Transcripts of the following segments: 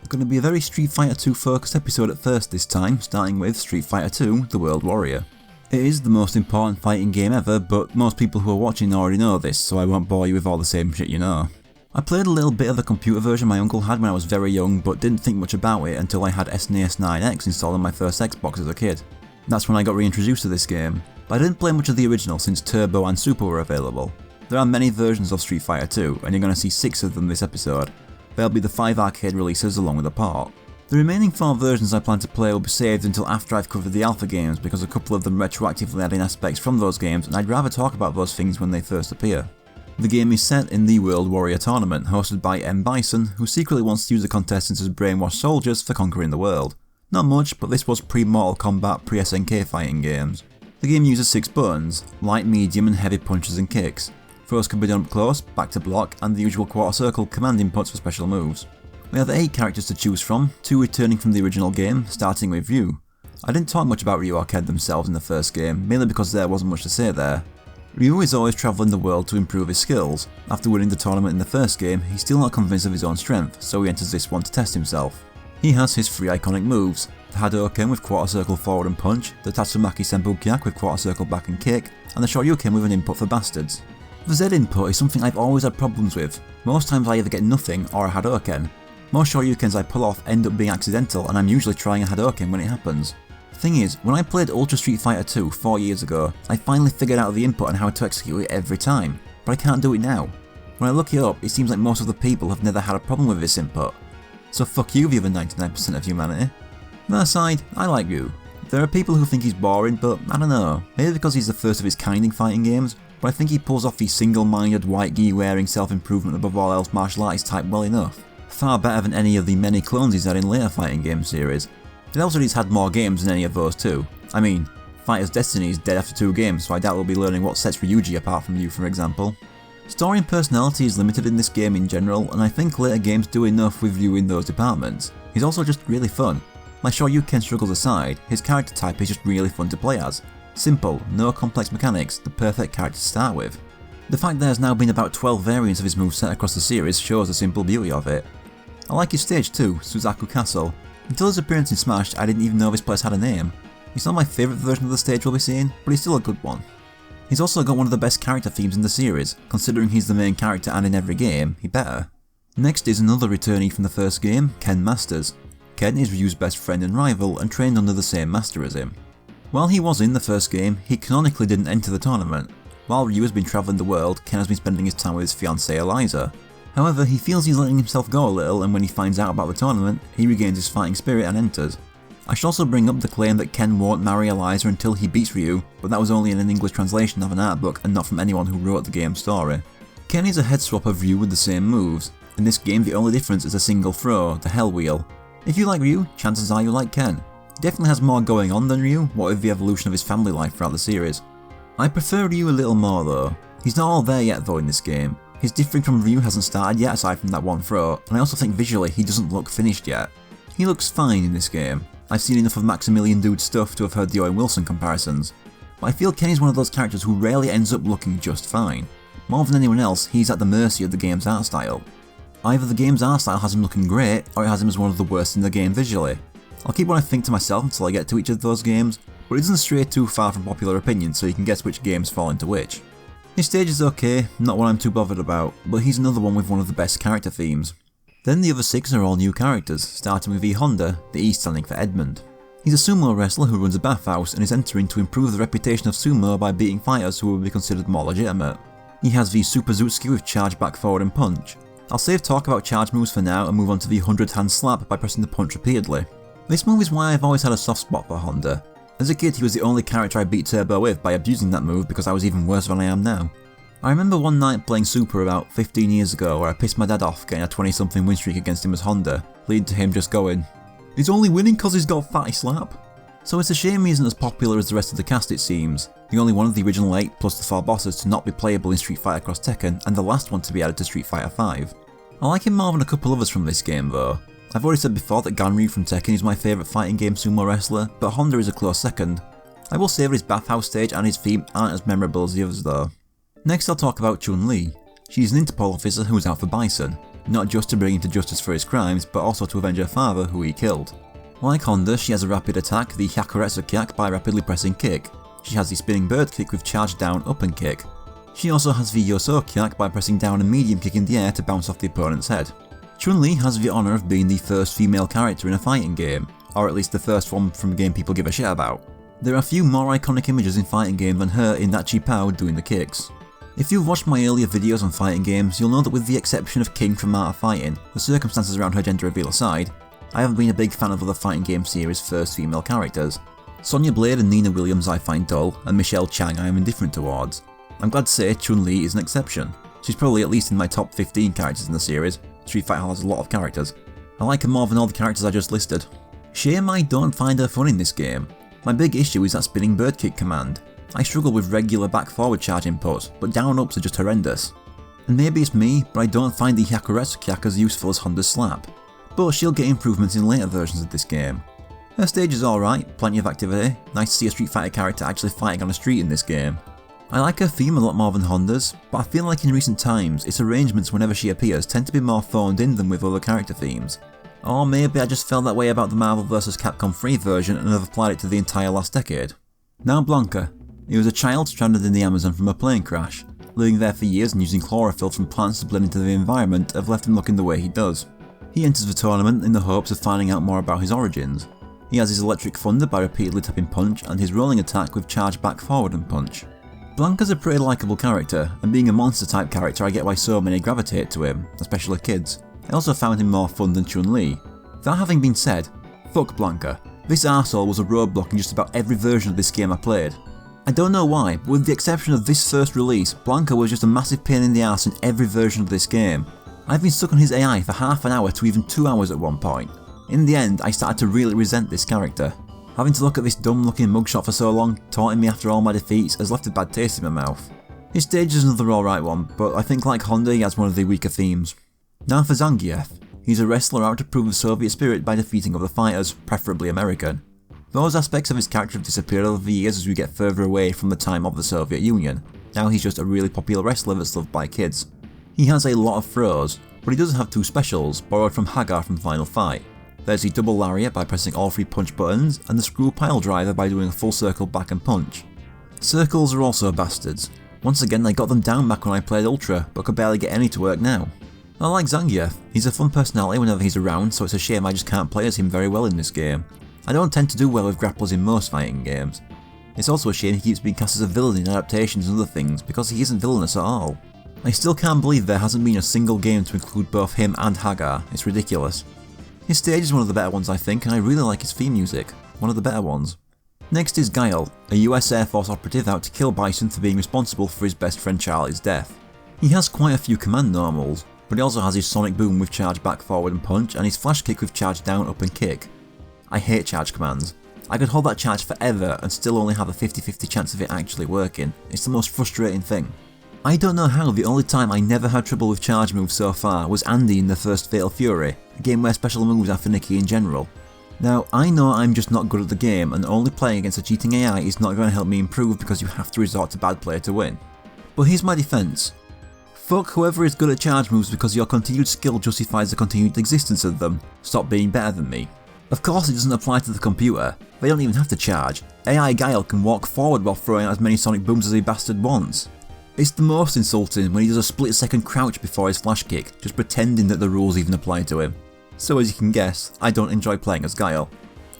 Going to be a very Street Fighter 2 focused episode at first this time, starting with Street Fighter 2 The World Warrior. It is the most important fighting game ever, but most people who are watching already know this, so I won't bore you with all the same shit you know. I played a little bit of the computer version my uncle had when I was very young, but didn't think much about it until I had SNES 9X installed on my first Xbox as a kid. That's when I got reintroduced to this game, but I didn't play much of the original since Turbo and Super were available. There are many versions of Street Fighter 2, and you're going to see 6 of them this episode. There'll be the 5 arcade releases along with a port. The remaining 4 versions I plan to play will be saved until after I've covered the alpha games, because a couple of them retroactively add in aspects from those games, and I'd rather talk about those things when they first appear. The game is set in the World Warrior tournament, hosted by M. Bison, who secretly wants to use the contestants as brainwashed soldiers for conquering the world. Not much, but this was pre-Mortal Kombat, pre-SNK fighting games. The game uses 6 buttons: light, medium and heavy punches and kicks. Throws can be done up close, back to block, and the usual quarter circle command inputs for special moves. We have 8 characters to choose from, 2 returning from the original game, starting with Ryu. I didn't talk much about Ryu or Ken themselves in the first game, mainly because there wasn't much to say there. Ryu is always travelling the world to improve his skills. After winning the tournament in the first game, he's still not convinced of his own strength, so he enters this one to test himself. He has his 3 iconic moves: the Hadouken with quarter circle forward and punch, the Tatsumaki Senpukyak with quarter circle back and kick, and the Shoryuken with an input for bastards. The Z input is something I've always had problems with. Most times I either get nothing or a Hadouken. Most Shoryukens I pull off end up being accidental, and I'm usually trying a Hadouken when it happens. The thing is, when I played Ultra Street Fighter 2 4 years ago, I finally figured out the input and how to execute it every time, but I can't do it now. When I look it up, it seems like most of the people have never had a problem with this input. So fuck you, the other 99% of humanity. That aside, I like Ryu. There are people who think he's boring, but I don't know, maybe because he's the first of his kind in fighting games, but I think he pulls off the single-minded white gi wearing self-improvement above all else martial artist type well enough. Far better than any of the many clones he's had in later fighting game series. It helps that he's had more games than any of those too. I mean, Fighter's Destiny is dead after 2 games, so I doubt we'll be learning what sets Ryuji apart from Ryu, for example. Story and personality is limited in this game in general, and I think later games do enough with Ryu in those departments. He's also just really fun. My Shoryuken struggles aside, his character type is just really fun to play as. Simple, no complex mechanics, the perfect character to start with. The fact there has now been about 12 variants of his moveset across the series shows the simple beauty of it. I like his stage too, Suzaku Castle. Until his appearance in Smash, I didn't even know this place had a name. It's not my favourite version of the stage we'll be seeing, but it's still a good one. He's also got one of the best character themes in the series. Considering he's the main character and in every game, he better. Next is another returnee from the first game, Ken Masters. Ken is Ryu's best friend and rival and trained under the same master as him. While he was in the first game, he canonically didn't enter the tournament. While Ryu has been travelling the world, Ken has been spending his time with his fiancée Eliza. However, he feels he's letting himself go a little, and when he finds out about the tournament, he regains his fighting spirit and enters. I should also bring up the claim that Ken won't marry Eliza until he beats Ryu, but that was only in an English translation of an art book and not from anyone who wrote the game's story. Ken is a head swap of Ryu with the same moves. In this game, the only difference is a single throw, the Hell Wheel. If you like Ryu, chances are you like Ken. He definitely has more going on than Ryu, what with the evolution of his family life throughout the series. I prefer Ryu a little more though. He's not all there yet though in this game. His differing from Ryu hasn't started yet aside from that one throw, and I also think visually he doesn't look finished yet. He looks fine in this game. I've seen enough of Maximilian Dood's stuff to have heard the Owen Wilson comparisons, but I feel Ken is one of those characters who rarely ends up looking just fine. More than anyone else, he's at the mercy of the game's art style. Either the game's art style has him looking great, or it has him as one of the worst in the game visually. I'll keep what I think to myself until I get to each of those games, but it doesn't stray too far from popular opinion so you can guess which games fall into which. His stage is okay, not what I'm too bothered about, but he's another one with one of the best character themes. Then the other 6 are all new characters, starting with E Honda, the E standing for Edmund. He's a sumo wrestler who runs a bathhouse and is entering to improve the reputation of sumo by beating fighters who would be considered more legitimate. He has the Super Zutsuki with charge back forward and punch. I'll save talk about charge moves for now and move on to the 100-hand slap by pressing the punch repeatedly. This move is why I've always had a soft spot for Honda. As a kid he was the only character I beat Turbo with by abusing that move because I was even worse than I am now. I remember one night playing Super about 15 years ago where I pissed my dad off getting a 20-something win streak against him as Honda, leading to him just going, "He's only winning cause he's got fatty slap." So it's a shame he isn't as popular as the rest of the cast it seems, the only one of the original 8 plus the 4 bosses to not be playable in Street Fighter Cross Tekken and the last one to be added to Street Fighter 5. I like him more than a couple others from this game though. I've already said before that Ganryu from Tekken is my favourite fighting game sumo wrestler, but Honda is a close second. I will say that his bathhouse stage and his theme aren't as memorable as the others though. Next I'll talk about Chun-Li. She's an Interpol officer who's out for Bison. not just to bring him to justice for his crimes, but also to avenge her father who he killed. Like Honda, she has a rapid attack, the Hyakuretsu Kyak, by rapidly pressing kick. She has the spinning bird kick with charge down, up and kick. She also has the Yoso Kyak by pressing down a medium kick in the air to bounce off the opponent's head. Chun-Li has the honour of being the first female character in a fighting game, or at least the first one from a game people give a shit about. There are few more iconic images in fighting games than her in that Chi-Pao doing the kicks. If you've watched my earlier videos on fighting games, you'll know that with the exception of King from Art of Fighting, the circumstances around her gender reveal aside, I haven't been a big fan of other fighting game series' first female characters. Sonya Blade and Nina Williams I find dull, and Michelle Chang I am indifferent towards. I'm glad to say Chun-Li is an exception. She's probably at least in my top 15 characters in the series. Street Fighter has a lot of characters. I like her more than all the characters I just listed. Shame I don't find her fun in this game. My big issue is that spinning bird kick command. I struggle with regular back forward charge inputs, but down ups are just horrendous. And maybe it's me, but I don't find the Hyakuretsu Kyak as useful as Honda's slap. But she'll get improvements in later versions of this game. Her stage is alright, plenty of activity, nice to see a Street Fighter character actually fighting on a street in this game. I like her theme a lot more than Honda's, but I feel like in recent times, its arrangements whenever she appears tend to be more phoned in than with other character themes. Or maybe I just felt that way about the Marvel vs Capcom 3 version and have applied it to the entire last decade. Now Blanka. He was a child stranded in the Amazon from a plane crash. Living there for years and using chlorophyll from plants to blend into the environment have left him looking the way he does. He enters the tournament in the hopes of finding out more about his origins. He has his electric thunder by repeatedly tapping punch and his rolling attack with charge back forward and punch. Blanka's a pretty likeable character, and being a monster type character I get why so many gravitate to him, especially kids. I also found him more fun than Chun-Li. That having been said, fuck Blanka. This arsehole was a roadblock in just about every version of this game I played. I don't know why, but with the exception of this first release, Blanka was just a massive pain in the arse in every version of this game. I've been stuck on his AI for half an hour to even 2 hours at one point. In the end, I started to really resent this character. Having to look at this dumb looking mugshot for so long, taunting me after all my defeats, has left a bad taste in my mouth. His stage is another alright one, but I think like Honda he has one of the weaker themes. Now for Zangief. He's a wrestler out to prove the Soviet spirit by defeating other fighters, preferably American. Those aspects of his character have disappeared over the years as we get further away from the time of the Soviet Union. Now he's just a really popular wrestler that's loved by kids. He has a lot of throws, but he doesn't have two specials, borrowed from Hagar from Final Fight. There's the double lariat by pressing all 3 punch buttons, and the screw pile driver by doing a full circle back and punch. Circles are also bastards. Once again I got them down back when I played Ultra, but could barely get any to work now. I like Zangief. He's a fun personality whenever he's around, so it's a shame I just can't play as him very well in this game. I don't tend to do well with grapplers in most fighting games. It's also a shame he keeps being cast as a villain in adaptations and other things, because he isn't villainous at all. I still can't believe there hasn't been a single game to include both him and Hagar, it's ridiculous. His stage is one of the better ones I think, and I really like his theme music, one of the better ones. Next is Guile, a US Air Force operative out to kill Bison for being responsible for his best friend Charlie's death. He has quite a few command normals, but he also has his sonic boom with charge back forward and punch, and his flash kick with charge down up and kick. I hate charge commands. I could hold that charge forever and still only have a 50-50 chance of it actually working. It's the most frustrating thing. I don't know how the only time I never had trouble with charge moves so far was Andy in the first Fatal Fury, a game where special moves are finicky in general. Now, I know I'm just not good at the game and only playing against a cheating AI is not going to help me improve because you have to resort to bad play to win. But here's my defense. Fuck whoever is good at charge moves because your continued skill justifies the continued existence of them. Stop being better than me. Of course it doesn't apply to the computer. They don't even have to charge. AI Guile can walk forward while throwing out as many sonic booms as he bastard wants. It's the most insulting when he does a split second crouch before his flash kick, just pretending that the rules even apply to him. So as you can guess, I don't enjoy playing as Guile.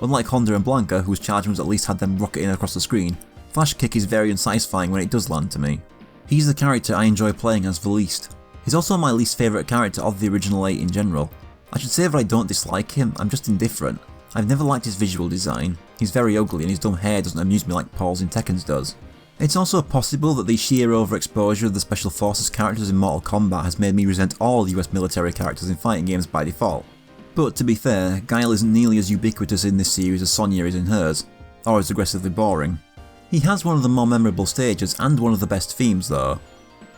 Unlike Honda and Blanka, whose charge moves at least had them rocketing across the screen, flash kick is very unsatisfying when it does land to me. He's the character I enjoy playing as the least. He's also my least favourite character of the original 8 in general. I should say that I don't dislike him, I'm just indifferent. I've never liked his visual design. He's very ugly and his dumb hair doesn't amuse me like Paul's in Tekken's does. It's also possible that the sheer overexposure of the Special Forces characters in Mortal Kombat has made me resent all US military characters in fighting games by default. But to be fair, Guile isn't nearly as ubiquitous in this series as Sonya is in hers, or as aggressively boring. He has one of the more memorable stages and one of the best themes though.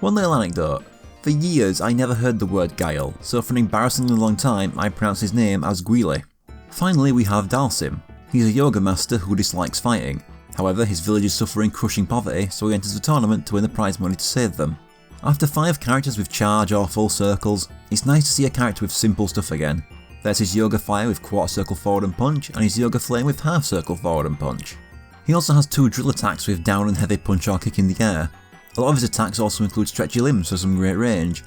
One little anecdote. For years I never heard the word Guile, so for an embarrassingly long time I pronounced his name as Guile. Finally we have Dalsim. He's a yoga master who dislikes fighting. However, his village is suffering crushing poverty, so he enters the tournament to win the prize money to save them. After 5 characters with charge or full circles, it's nice to see a character with simple stuff again. There's his Yoga Fire with quarter circle forward and punch, and his Yoga Flame with half circle forward and punch. He also has 2 drill attacks with down and heavy punch or kick in the air. A lot of his attacks also include stretchy limbs for some great range.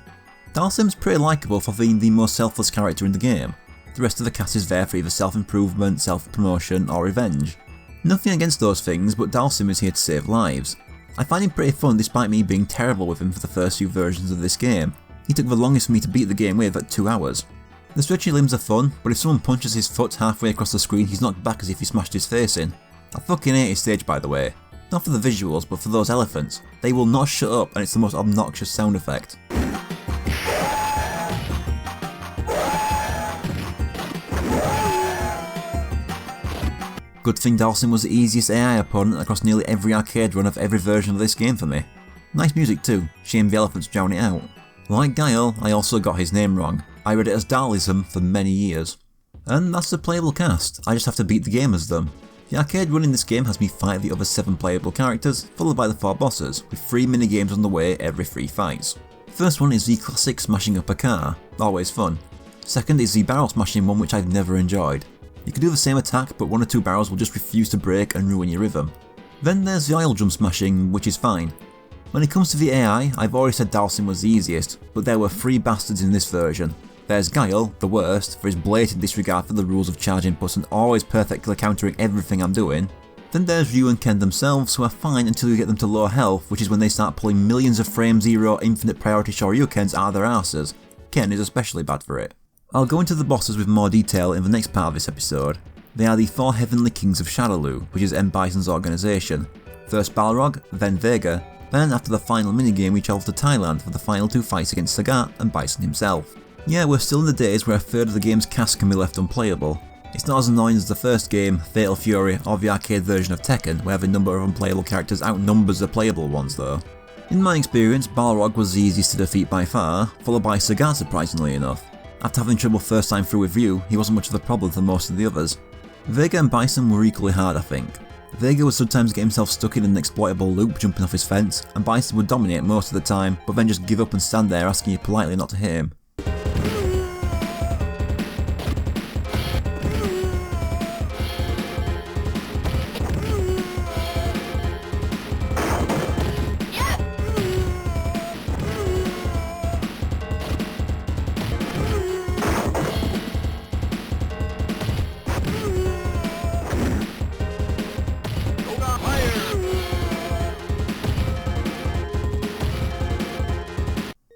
Dhalsim's pretty likeable for being the most selfless character in the game. The rest of the cast is there for either self-improvement, self-promotion or revenge. Nothing against those things, but Dhalsim is here to save lives. I find him pretty fun despite me being terrible with him for the first few versions of this game. He took the longest for me to beat the game with at 2 hours. The stretchy limbs are fun, but if someone punches his foot halfway across the screen he's knocked back as if he smashed his face in. I fucking hate his stage by the way. Not for the visuals, but for those elephants. They will not shut up and it's the most obnoxious sound effect. Good thing Dhalsim was the easiest AI opponent across nearly every arcade run of every version of this game for me. Nice music too, shame the elephants drown it out. Like Guile, I also got his name wrong. I read it as Dalism for many years. And that's the playable cast, I just have to beat the game as them. The arcade run in this game has me fight the other 7 playable characters, followed by the 4 bosses, with 3 minigames on the way every 3 fights. First one is the classic smashing up a car, always fun. Second is the barrel smashing one which I've never enjoyed. You can do the same attack, but 1 or 2 barrels will just refuse to break and ruin your rhythm. Then there's the oil drum smashing, which is fine. When it comes to the AI, I've already said Dhalsim was the easiest, but there were 3 bastards in this version. There's Guile, the worst, for his blatant disregard for the rules of charge inputs and always perfectly countering everything I'm doing. Then there's Ryu and Ken themselves, who are fine until you get them to low health, which is when they start pulling millions of frame 0 infinite priority Shoryukens out of their arses. Ken is especially bad for it. I'll go into the bosses with more detail in the next part of this episode. They are the 4 Heavenly Kings of Shadowloo, which is M. Bison's organisation. First Balrog, then Vega, then after the final minigame we travel to Thailand for the final 2 fights against Sagat and Bison himself. Yeah, we're still in the days where a third of the game's cast can be left unplayable. It's not as annoying as the first game, Fatal Fury, or the arcade version of Tekken, where the number of unplayable characters outnumbers the playable ones though. In my experience, Balrog was the easiest to defeat by far, followed by Sagat surprisingly enough. After having trouble first time through with Ryu, he wasn't much of a problem for most of the others. Vega and Bison were equally hard I think. Vega would sometimes get himself stuck in an exploitable loop jumping off his fence, and Bison would dominate most of the time, but then just give up and stand there asking you politely not to hit him.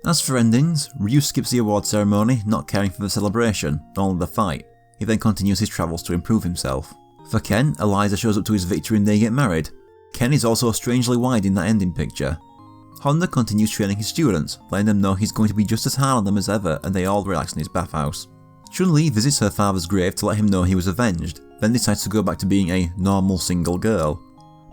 As for endings, Ryu skips the award ceremony, not caring for the celebration, only the fight. He then continues his travels to improve himself. For Ken, Eliza shows up to his victory and they get married. Ken is also strangely wide in that ending picture. Honda continues training his students, letting them know he's going to be just as hard on them as ever and they all relax in his bathhouse. Chun-Li visits her father's grave to let him know he was avenged, then decides to go back to being a normal single girl.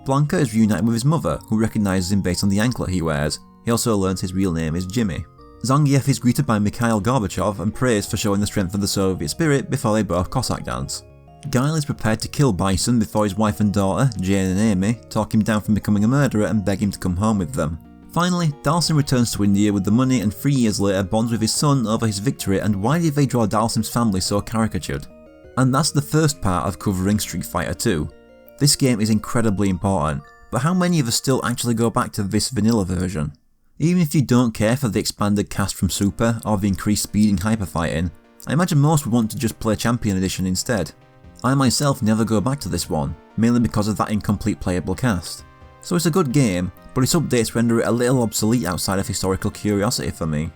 Blanca is reunited with his mother, who recognises him based on the anklet he wears. He also learns his real name is Jimmy. Zangief is greeted by Mikhail Gorbachev and praised for showing the strength of the Soviet spirit before they both Cossack dance. Guile is prepared to kill Bison before his wife and daughter, Jane and Amy, talk him down from becoming a murderer and beg him to come home with them. Finally, Dhalsim returns to India with the money and 3 years later bonds with his son over his victory, and why did they draw Dhalsim's family so caricatured? And that's the first part of covering Street Fighter 2. This game is incredibly important, but how many of us still actually go back to this vanilla version? Even if you don't care for the expanded cast from Super or the increased speed in hyper fighting, I imagine most would want to just play Champion Edition instead. I myself never go back to this one, mainly because of that incomplete playable cast. So it's a good game, but its updates render it a little obsolete outside of historical curiosity for me.